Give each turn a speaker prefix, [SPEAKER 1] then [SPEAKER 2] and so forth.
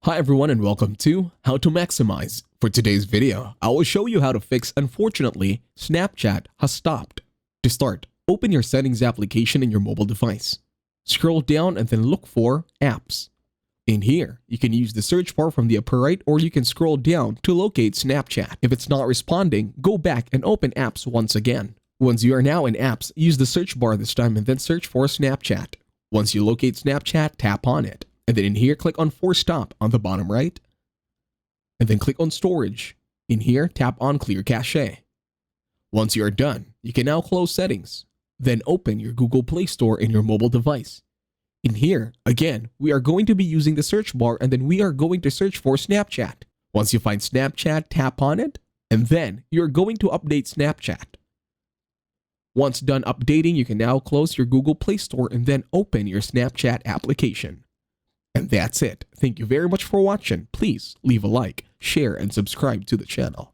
[SPEAKER 1] Hi everyone and welcome to How to Maximize. For today's video, I will show you how to fix unfortunately Snapchat has stopped. To start, open your settings application in your mobile device. Scroll down and then look for Apps. In here, you can use the search bar from the upper right or you can scroll down to locate Snapchat. If it's not responding, go back and open Apps once again. Once you are now in Apps, use the search bar this time and then search for Snapchat. Once you locate Snapchat, tap on it. And then in here, click on Force Stop on the bottom right. And then click on Storage. In here, tap on Clear Cache. Once you are done, you can now close Settings. Then open your Google Play Store in your mobile device. In here, again, we are going to be using the search bar and then we are going to search for Snapchat. Once you find Snapchat, tap on it. And then you're going to update Snapchat. Once done updating, you can now close your Google Play Store and then open your Snapchat application. And that's it. Thank you very much for watching. Please leave a like, share, and subscribe to the channel.